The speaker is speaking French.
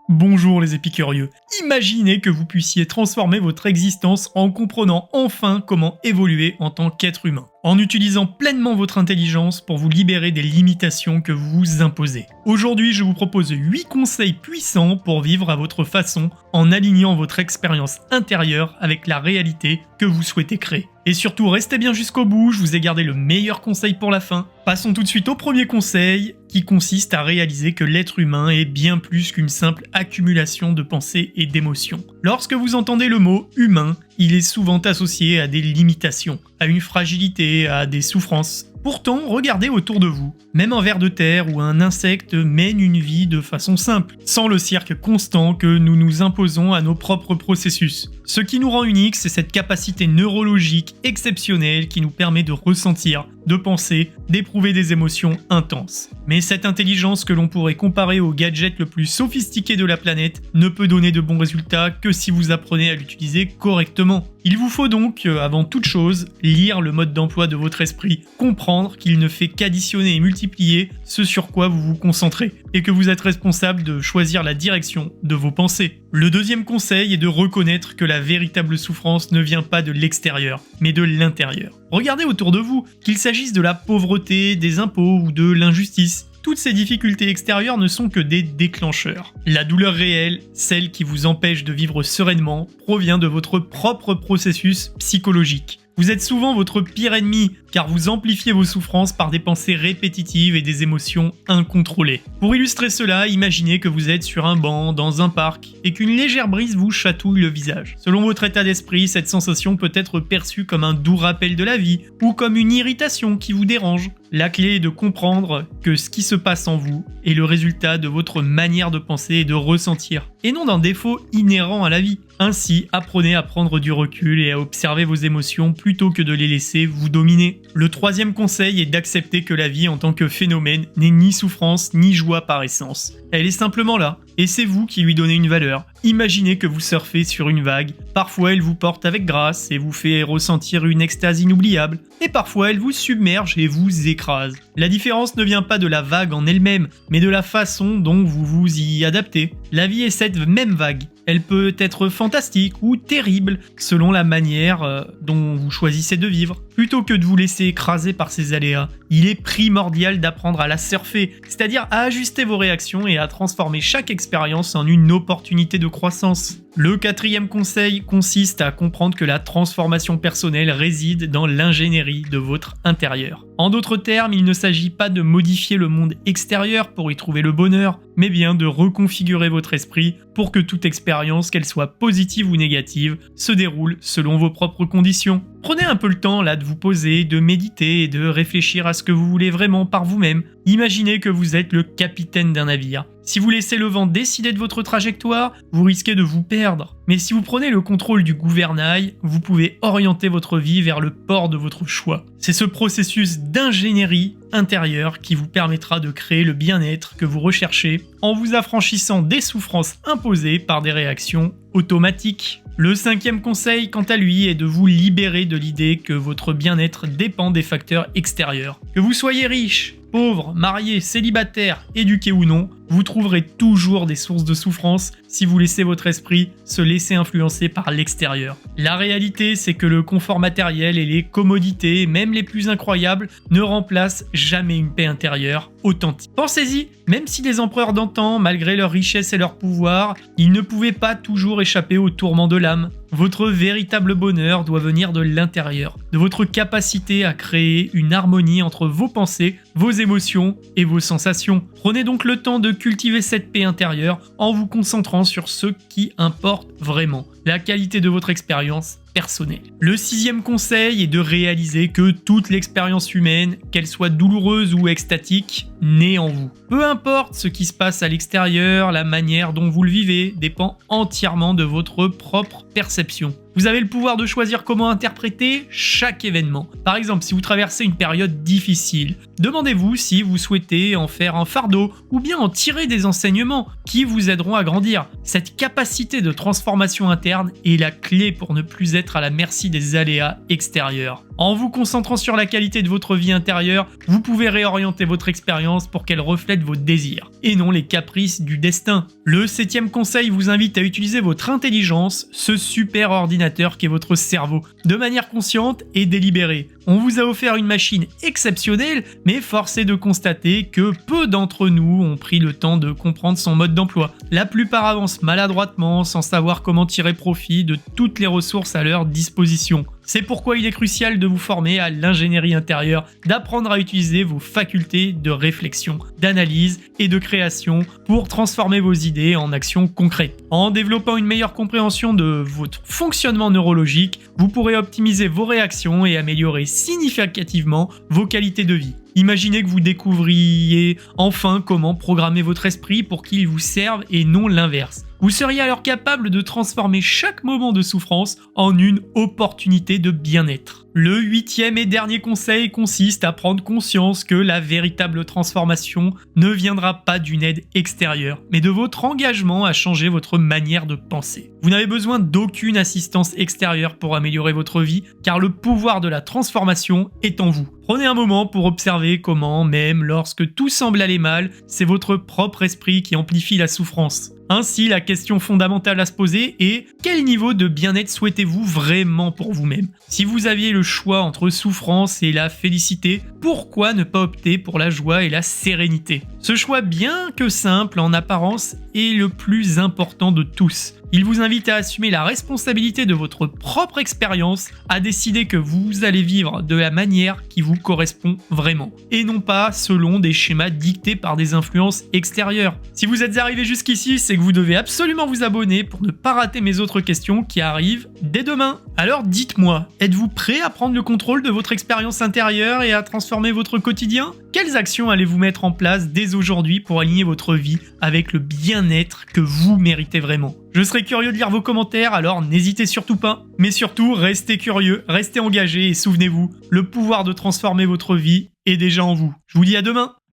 Bonjour les épicurieux. Imaginez que vous puissiez transformer votre existence en comprenant enfin comment évoluer en tant qu'être humain, en utilisant pleinement votre intelligence pour vous libérer des limitations que vous vous imposez. Aujourd'hui, je vous propose 8 conseils puissants pour vivre à votre façon en alignant votre expérience intérieure avec la réalité que vous souhaitez créer. Et surtout, restez bien jusqu'au bout, je vous ai gardé le meilleur conseil pour la fin. Passons tout de suite au premier conseil, qui consiste à réaliser que l'être humain est bien plus qu'une simple accumulation de pensées et d'émotions. Lorsque vous entendez le mot « humain », il est souvent associé à des limitations, à une fragilité, à des souffrances. Pourtant, regardez autour de vous. Même un ver de terre ou un insecte mène une vie de façon simple, sans le cirque constant que nous nous imposons à nos propres processus. Ce qui nous rend uniques, c'est cette capacité neurologique exceptionnelle qui nous permet de ressentir, de penser, d'éprouver des émotions intenses. Mais cette intelligence que l'on pourrait comparer au gadget le plus sophistiqué de la planète ne peut donner de bons résultats que si vous apprenez à l'utiliser correctement. Il vous faut donc, avant toute chose, lire le mode d'emploi de votre esprit, comprendre qu'il ne fait qu'additionner et multiplier ce sur quoi vous vous concentrez, et que vous êtes responsable de choisir la direction de vos pensées. Le deuxième conseil est de reconnaître que la véritable souffrance ne vient pas de l'extérieur, mais de l'intérieur. Regardez autour de vous, qu'il s'agisse de la pauvreté, des impôts ou de l'injustice. Toutes ces difficultés extérieures ne sont que des déclencheurs. La douleur réelle, celle qui vous empêche de vivre sereinement, provient de votre propre processus psychologique. Vous êtes souvent votre pire ennemi, car vous amplifiez vos souffrances par des pensées répétitives et des émotions incontrôlées. Pour illustrer cela, imaginez que vous êtes sur un banc, dans un parc, et qu'une légère brise vous chatouille le visage. Selon votre état d'esprit, cette sensation peut être perçue comme un doux rappel de la vie, ou comme une irritation qui vous dérange. La clé est de comprendre que ce qui se passe en vous est le résultat de votre manière de penser et de ressentir, et non d'un défaut inhérent à la vie. Ainsi, apprenez à prendre du recul et à observer vos émotions plutôt que de les laisser vous dominer. Le troisième conseil est d'accepter que la vie en tant que phénomène n'est ni souffrance ni joie par essence. Elle est simplement là, et c'est vous qui lui donnez une valeur. Imaginez que vous surfez sur une vague, parfois elle vous porte avec grâce et vous fait ressentir une extase inoubliable, et parfois elle vous submerge et vous écrase. La différence ne vient pas de la vague en elle-même, mais de la façon dont vous vous y adaptez. La vie est cette même vague. Elle peut être fantastique ou terrible selon la manière dont vous choisissez de vivre. Plutôt que de vous laisser écraser par ces aléas, il est primordial d'apprendre à la surfer, c'est-à-dire à ajuster vos réactions et à transformer chaque expérience en une opportunité de croissance. Le quatrième conseil consiste à comprendre que la transformation personnelle réside dans l'ingénierie de votre intérieur. En d'autres termes, il ne s'agit pas de modifier le monde extérieur pour y trouver le bonheur, mais bien de reconfigurer votre esprit pour que toute expérience, qu'elle soit positive ou négative, se déroule selon vos propres conditions. Prenez un peu le temps là de vous poser, de méditer et de réfléchir à ce que vous voulez vraiment par vous-même. Imaginez que vous êtes le capitaine d'un navire. Si vous laissez le vent décider de votre trajectoire, vous risquez de vous perdre. Mais si vous prenez le contrôle du gouvernail, vous pouvez orienter votre vie vers le port de votre choix. C'est ce processus d'ingénierie intérieure qui vous permettra de créer le bien-être que vous recherchez en vous affranchissant des souffrances imposées par des réactions automatiques. Le cinquième conseil, quant à lui, est de vous libérer de l'idée que votre bien-être dépend des facteurs extérieurs. Que vous soyez riche, pauvre, marié, célibataire, éduqué ou non, vous trouverez toujours des sources de souffrance si vous laissez votre esprit se laisser influencer par l'extérieur. La réalité, c'est que le confort matériel et les commodités, même les plus incroyables, ne remplacent jamais une paix intérieure authentique. Pensez-y, même si les empereurs d'antan, malgré leur richesse et leur pouvoir, ils ne pouvaient pas toujours échapper aux tourments de l'âme. Votre véritable bonheur doit venir de l'intérieur, de votre capacité à créer une harmonie entre vos pensées, vos émotions et vos sensations. Prenez donc le temps de cultiver cette paix intérieure en vous concentrant sur ce qui importe vraiment, la qualité de votre expérience personnelle. Le sixième conseil est de réaliser que toute l'expérience humaine, qu'elle soit douloureuse ou extatique, naît en vous. Peu importe ce qui se passe à l'extérieur, la manière dont vous le vivez dépend entièrement de votre propre perception. Vous avez le pouvoir de choisir comment interpréter chaque événement. Par exemple, si vous traversez une période difficile, demandez-vous si vous souhaitez en faire un fardeau ou bien en tirer des enseignements qui vous aideront à grandir. Cette capacité de transformation interne est la clé pour ne plus être à la merci des aléas extérieurs. En vous concentrant sur la qualité de votre vie intérieure, vous pouvez réorienter votre expérience pour qu'elle reflète vos désirs, et non les caprices du destin. Le 7e conseil vous invite à utiliser votre intelligence, ce super ordinateur qu'est votre cerveau, de manière consciente et délibérée. On vous a offert une machine exceptionnelle, mais force est de constater que peu d'entre nous ont pris le temps de comprendre son mode d'emploi. La plupart avancent maladroitement, sans savoir comment tirer profit de toutes les ressources à leur disposition. C'est pourquoi il est crucial de vous former à l'ingénierie intérieure, d'apprendre à utiliser vos facultés de réflexion, d'analyse et de création pour transformer vos idées en actions concrètes. En développant une meilleure compréhension de votre fonctionnement neurologique, vous pourrez optimiser vos réactions et améliorer significativement vos qualités de vie. Imaginez que vous découvriez enfin comment programmer votre esprit pour qu'il vous serve et non l'inverse. Vous seriez alors capable de transformer chaque moment de souffrance en une opportunité de bien-être. Le 8e et dernier conseil consiste à prendre conscience que la véritable transformation ne viendra pas d'une aide extérieure, mais de votre engagement à changer votre manière de penser. Vous n'avez besoin d'aucune assistance extérieure pour améliorer votre vie, car le pouvoir de la transformation est en vous. Prenez un moment pour observer comment, même lorsque tout semble aller mal, c'est votre propre esprit qui amplifie la souffrance. Ainsi, la question fondamentale à se poser est: quel niveau de bien-être souhaitez-vous vraiment pour vous-même? Si vous aviez le choix entre souffrance et la félicité, pourquoi ne pas opter pour la joie et la sérénité? Ce choix, bien que simple en apparence, est le plus important de tous. Il vous invite à assumer la responsabilité de votre propre expérience, à décider que vous allez vivre de la manière qui vous correspond vraiment, et non pas selon des schémas dictés par des influences extérieures. Si vous êtes arrivé jusqu'ici, c'est que vous devez absolument vous abonner pour ne pas rater mes autres questions qui arrivent dès demain. Alors dites-moi, êtes-vous prêt à prendre le contrôle de votre expérience intérieure et à transformer votre quotidien? Quelles actions allez-vous mettre en place dès aujourd'hui pour aligner votre vie avec le bien-être que vous méritez vraiment? Je serais curieux de lire vos commentaires, alors n'hésitez surtout pas. Mais surtout, restez curieux, restez engagés et souvenez-vous, le pouvoir de transformer votre vie est déjà en vous. Je vous dis à demain!